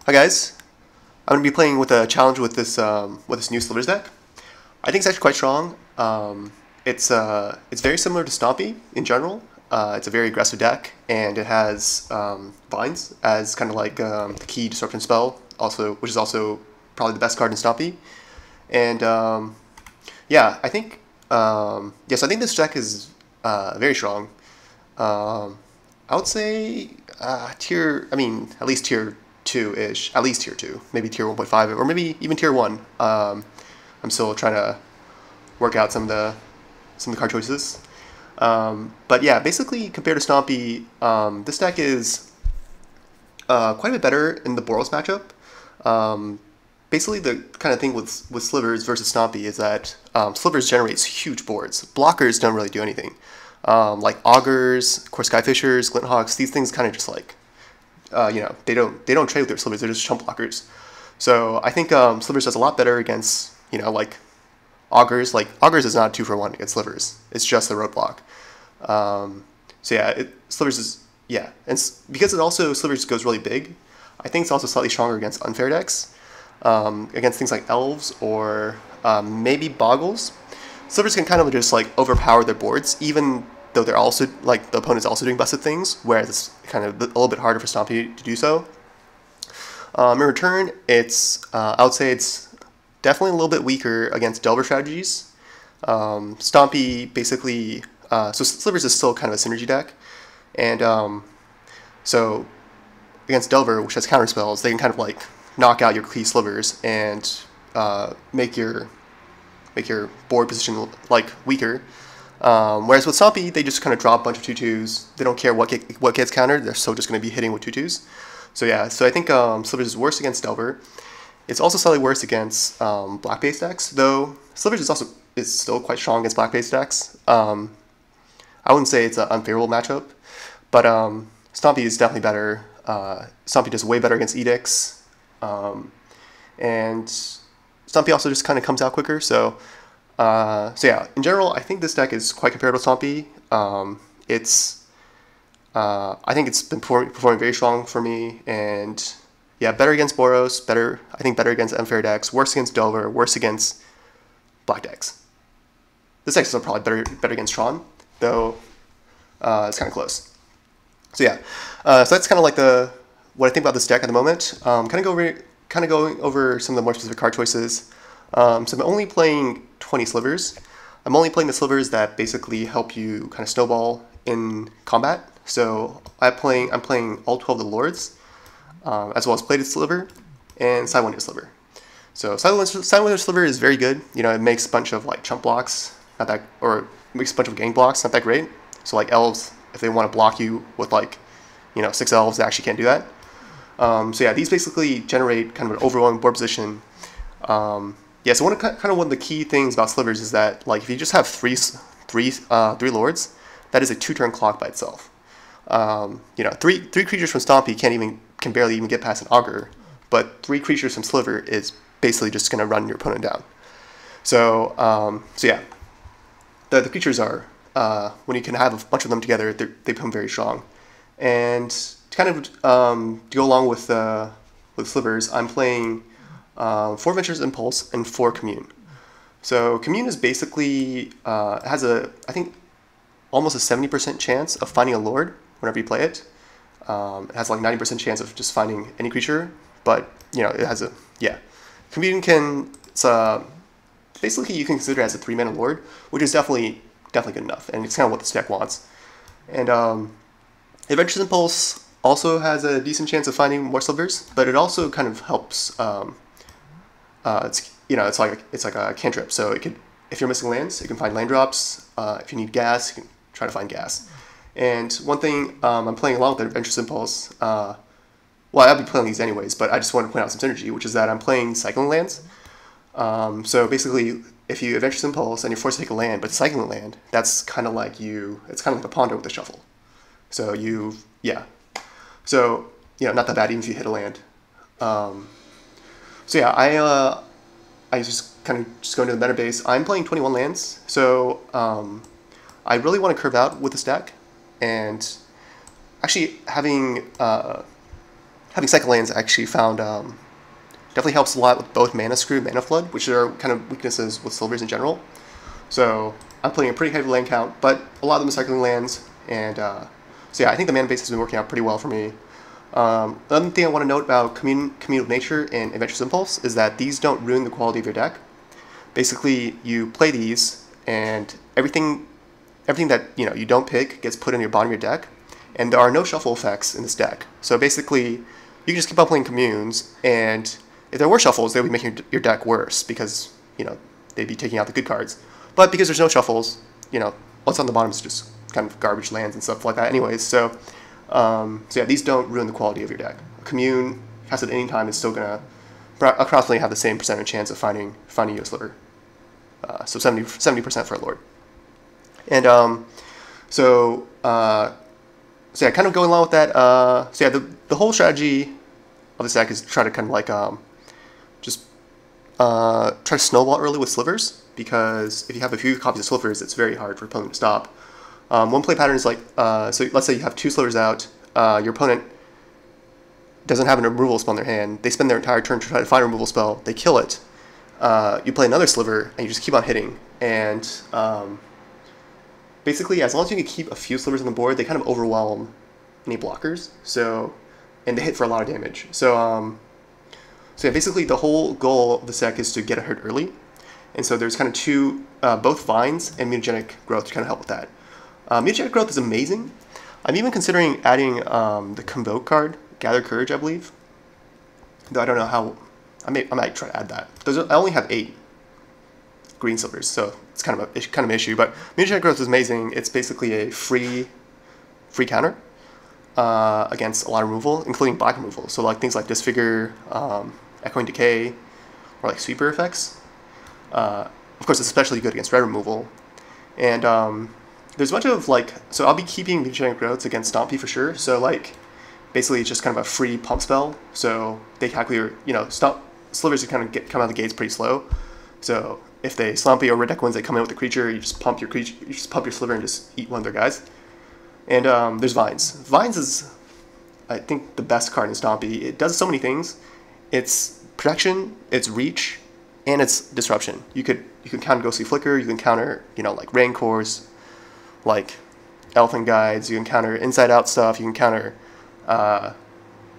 Hi guys, I'm going to be playing with a challenge with this new Slivers deck. I think it's actually quite strong. It's very similar to Stompy in general. It's a very aggressive deck, and it has Vines as kind of like the key disruption spell, which is also probably the best card in Stompy. And yeah, I think yes, I think this deck is very strong. I would say at least tier 2-ish, at least tier 2, maybe tier 1.5, or maybe even tier 1. I'm still trying to work out some of the card choices. But yeah, basically compared to Stompy, this deck is quite a bit better in the Boros matchup. Basically, the kind of thing with Slivers versus Stompy is that Slivers generates huge boards. Blockers don't really do anything. Like Augurs, of course, Skyfishers, Glinthawks, these things kind of just like, they don't trade with their Slivers. They're just chump blockers. So I think Slivers does a lot better against like Augurs. Like Augurs is not a 2-for-1 against Slivers. It's just a roadblock. So yeah, Slivers is and because it also Slivers goes really big. I think it's also slightly stronger against unfair decks, against things like Elves or maybe Boggles. Slivers can kind of just like overpower their boards, even though they're also like the opponent's also doing busted things, whereas it's kind of a little bit harder for Stompy to do so. In return, I would say it's definitely a little bit weaker against Delver strategies. Stompy basically, so Slivers is still kind of a synergy deck, and so against Delver, which has counter spells, they can kind of like knock out your key Slivers and make your board position like weaker. Whereas with Stompy, they just kind of drop a bunch of 2/2s. They don't care what gets countered. They're still just going to be hitting with 2/2s. So yeah, so I think Slivers is worse against Delver. It's also slightly worse against black-based decks, though Slivers is still quite strong against black-based decks. I wouldn't say it's an unfavorable matchup, but Stompy is definitely better. Stompy does way better against Edicts, and Stompy also just kind of comes out quicker. So yeah, in general, I think this deck is quite comparable to Stompy. I think it's been performing very strong for me, and yeah, better against Boros, I think better against unfair decks, worse against Delver, worse against black decks. This deck is probably better against Tron, though it's kind of close. So yeah, so that's kind of like what I think about this deck at the moment. Kind of going over some of the more specific card choices. So I'm only playing 20 Slivers. I'm only playing the Slivers that basically help you kind of snowball in combat. So I'm playing all 12 of the Lords, as well as Plated Sliver and Sidewinder Sliver. So Sidewinder Sliver is very good. It makes a bunch of like chump blocks, or makes a bunch of gang blocks, not that great. So like Elves, if they want to block you with like 6 Elves, they actually can't do that. So yeah, these basically generate kind of an overwhelming board position. Yeah, so one of the key things about Slivers is that like if you just have three Lords, that is a 2-turn clock by itself. Three creatures from Stompy can barely even get past an Augur, but 3 creatures from Sliver is basically just going to run your opponent down. So yeah, the creatures are when you can have a bunch of them together, they become very strong. And to kind of to go along with Slivers, I'm playing 4 Venturous Impulse and 4 Commune. So Commune is basically has I think almost a 70% chance of finding a Lord whenever you play it. It has like 90% chance of just finding any creature, but it has Commune basically you can consider it as a 3-mana Lord, which is definitely good enough, and it's kind of what this deck wants. And Adventurous Impulse also has a decent chance of finding more Slivers, but it also kind of helps. It's like a cantrip. So if you're missing lands, you can find land drops. If you need gas, you can try to find gas. And one thing I'm playing along with Adventurous Impulse. Well, I'll be playing these anyways, but I just want to point out some synergy, which is that I'm playing cycling lands. So basically, if you Adventurous Impulse and you're forced to take a land, but cycling a land, that's kind of like it's kind of like a ponder with a shuffle. So So not that bad even if you hit a land. So yeah, I just kind of go into the meta base. I'm playing 21 lands, so I really want to curve out with this deck, and actually having having second lands actually found definitely helps a lot with both Mana Screw and Mana Flood, which are kind of weaknesses with Slivers in general. So I'm playing a pretty heavy land count, but a lot of them are cycling lands, and so yeah, I think the mana base has been working out pretty well for me. Another thing I want to note about Commune of Nature and Adventurous Impulse is that these don't ruin the quality of your deck. Basically, you play these, and everything that you don't pick gets put in your bottom of your deck, and there are no shuffle effects in this deck. So basically, you can just keep on playing communes, and if there were shuffles, they would be making your deck worse because they'd be taking out the good cards. But because there's no shuffles, what's on the bottom is just kind of garbage lands and stuff like that. Anyways, so yeah, these don't ruin the quality of your deck. A commune cast at any time is still gonna approximately have the same percentage chance of finding you a sliver. So 70% for a lord. And so yeah, kind of going along with that. So yeah, the whole strategy of this deck is to try to kind of like just try to snowball early with Slivers, because if you have a few copies of Slivers, it's very hard for your opponent to stop. One play pattern is like, so let's say you have 2 Slivers out, your opponent doesn't have a removal spell in their hand, they spend their entire turn to try to find a removal spell, they kill it, you play another Sliver, and you just keep on hitting, and basically, as long as you can keep a few Slivers on the board, they kind of overwhelm any blockers, and they hit for a lot of damage. So yeah, basically the whole goal of the deck is to get a hurt early, and so there's kind of two, both Vines and Mutagenic Growth to kind of help with that. Mutagenic Growth is amazing. I'm even considering adding the Convoke card, Gather Courage, I believe. Though I don't know how. I might try to add that. I only have 8 green Slivers, so it's kind of an issue. But Mutagenic Growth is amazing. It's basically a free counter against a lot of removal, including black removal. So like things like Disfigure, Echoing Decay, or like Sweeper effects. Of course, it's especially good against red removal. And there's a bunch of so I'll be keeping Mutagenic Growths against Stompy for sure. So like basically it's just kind of a free pump spell. So they calculate, Slivers kind of come out of the gates pretty slow. So if they Stompy or red deck wins, they come in with a creature, you just pump your Sliver and just eat one of their guys. And there's Vines. Vines is, I think, the best card in Stompy. It does so many things. It's protection, it's reach, and it's disruption. You can counter Ghostly Flicker, you can counter, like Rancors, like Elephant Guides, you can counter inside out stuff, you can counter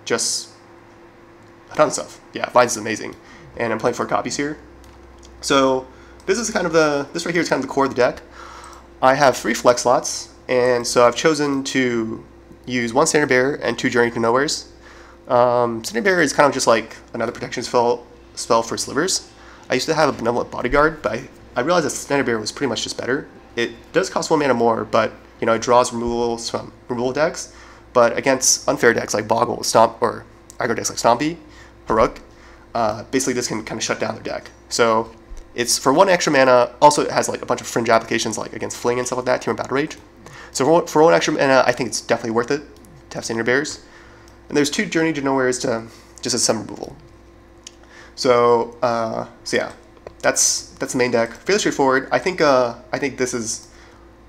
just a ton of stuff. Yeah, Vines is amazing. And I'm playing 4 copies here. So this is kind of this right here is kind of the core of the deck. I have 3 flex slots, and so I've chosen to use 1 Standard Bearer and 2 Journey to Nowheres. Standard Bearer is kind of just like another protection spell for Slivers. I used to have a Benevolent Bodyguard, but I realized that Standard Bearer was pretty much just better. It does cost 1 mana more, but it draws removals from removal decks. But against unfair decks like Boggle, or aggro decks like Stompy, Heroic, basically this can kind of shut down their deck. So it's for 1 extra mana. Also, it has like a bunch of fringe applications like against Fling and stuff like that, Team of Battle Rage. So for 1 extra mana, I think it's definitely worth it to have Standard Bearers. And there's 2 Journey to Nowheres to just as some removal. So yeah, that's the main deck. Fairly straightforward. I think this is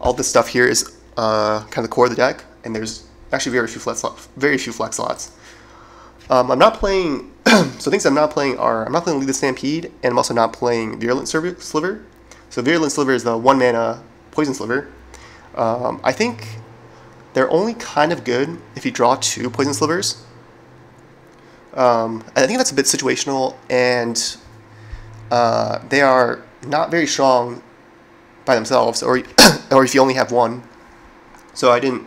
all this stuff here is kind of the core of the deck, and there's actually very few flex slots. I'm not playing. So things I'm not playing are I'm not playing Lead the Stampede, and I'm also not playing Virulent Sliver. So Virulent Sliver is the 1 mana Poison Sliver. I think they're only kind of good if you draw 2 Poison Slivers. I think that's a bit situational, and they are not very strong by themselves, or if you only have 1. So I didn't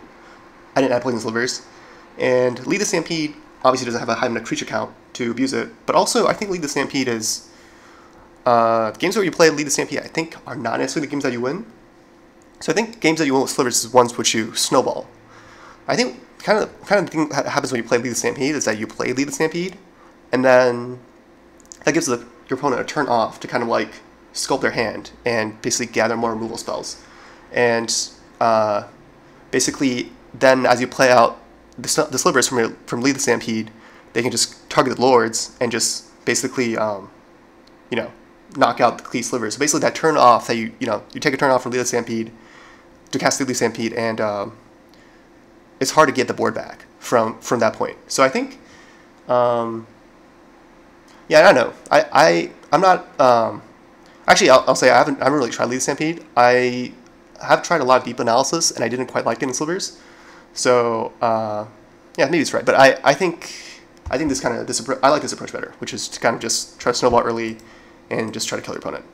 add Poison Slivers. And Lead the Stampede obviously doesn't have a high enough creature count to abuse it, but also I think Lead the Stampede is games where you play Lead the Stampede, I think, are not necessarily the games that you win. So I think games that you win with Slivers is ones which you snowball. I think kind of the thing that happens when you play Lead the Stampede is that you play Lead the Stampede, and then that gives your opponent a turn off to kind of like sculpt their hand and basically gather more removal spells. And basically then as you play out the Slivers from Lead the Stampede, they can just target the Lords and just basically knock out the Clee Slivers. So basically that turn off that you take a turn off from Lead the Stampede to cast Lead the Stampede, and it's hard to get the board back from that point. So I think Yeah, I don't know. I'm not. Actually, I'll say I haven't really tried Lead Stampede. I have tried a lot of deep analysis, and I didn't quite like it in Slivers. So yeah, maybe it's right. But I think this kind of I like this approach better, which is to kind of just try to snowball early, and just try to kill your opponent.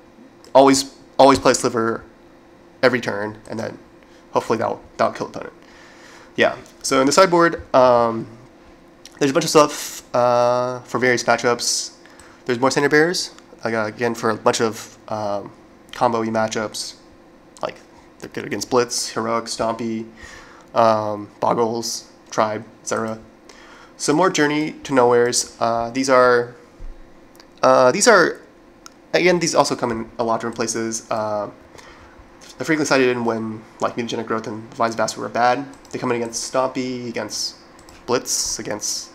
Always play Sliver every turn, and then hopefully that'll kill the opponent. Yeah. So in the sideboard, there's a bunch of stuff for various matchups. There's more Standard Bearers, again, for a bunch of combo-y matchups. Like, they're good against Blitz, Heroic, Stompy, Boggles, Tribe, etc. Some more Journey to Nowheres. These are, again, these also come in a lot of different places. They're frequently cited in when, like, Mutagenic Growth and Vines of Vassal were bad. They come in against Stompy, against Blitz, against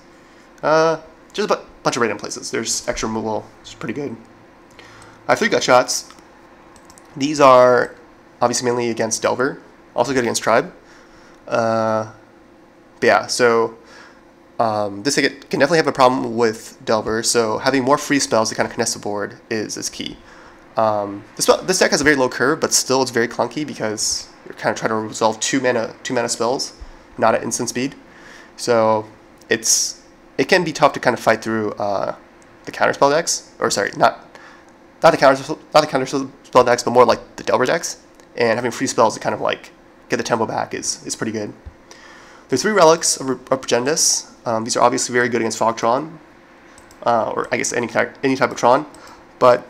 just a bunch of random places. There's extra removal, which is pretty good. I have 3 gut shots. These are obviously mainly against Delver, also good against Tribe. But yeah, so this can definitely have a problem with Delver, so having more free spells to kind of contest the board is key. This deck has a very low curve, but still it's very clunky because you're kind of trying to resolve two mana spells, not at instant speed. So it can be tough to kind of fight through the counterspell decks, or sorry, not the counterspell decks, but more like the Delver decks. And having free spells to kind of like get the tempo back is pretty good. There's 3 relics of Progenitus. These are obviously very good against Fogtron, or I guess any type of Tron. But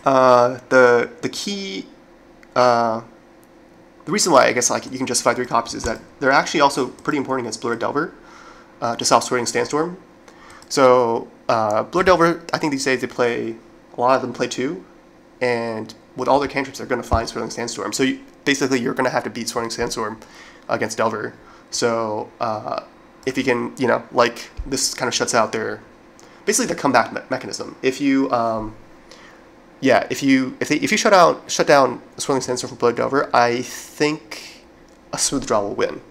the key, the reason why I guess like you can justify 3 copies is that they're actually also pretty important against Blur Delver to stop Swirling Sandstorm. So Blur Delver, I think these days a lot of them play 2, and with all their cantrips, they're going to find Swirling Sandstorm. So basically, you're going to have to beat Swirling Sandstorm against Delver. So if you can, like, this kind of shuts out basically their comeback mechanism. If you if you shut down Swirling Sandstorm from Blur Delver, I think a Smooth Draw will win.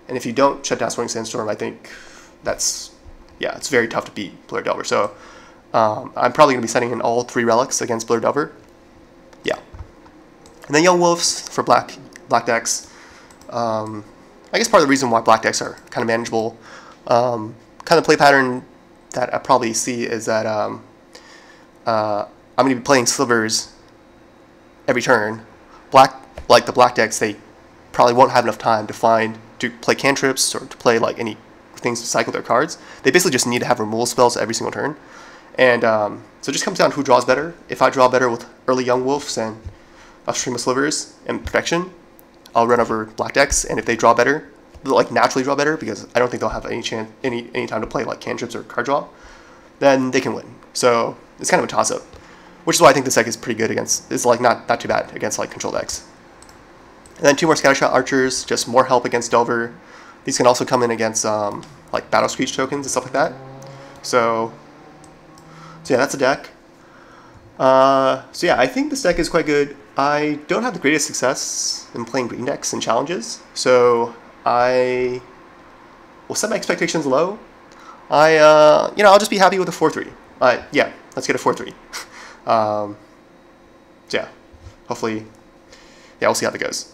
And if you don't shut down Swirling Sandstorm, I think it's very tough to beat Blur Delver. So I'm probably going to be setting in all 3 relics against Blur Delver. Yeah. And then Young Wolves for black decks. I guess part of the reason why black decks are kind of manageable, kind of play pattern that I probably see is that I'm going to be playing Slivers every turn. The black decks, they probably won't have enough time to play cantrips or to play like any things to cycle their cards. They basically just need to have removal spells every single turn. And so it just comes down to who draws better. If I draw better with early Young Wolves and Upstream of Slivers and Perfection, I'll run over black decks. And if they draw better, they'll like naturally draw better because I don't think they'll have any time to play like cantrips or card draw, then they can win. So it's kind of a toss-up, which is why I think this deck is pretty good against. It's like not too bad against like control decks. And then 2 more Scattershot Archers, just more help against Delver. These can also come in against like Battle Screech tokens and stuff like that. So yeah, that's a deck. So yeah, I think this deck is quite good. I don't have the greatest success in playing green decks in challenges, so I will set my expectations low. I'll just be happy with a 4-3. Yeah, let's get a 4-3. So yeah, hopefully, yeah, we'll see how that goes.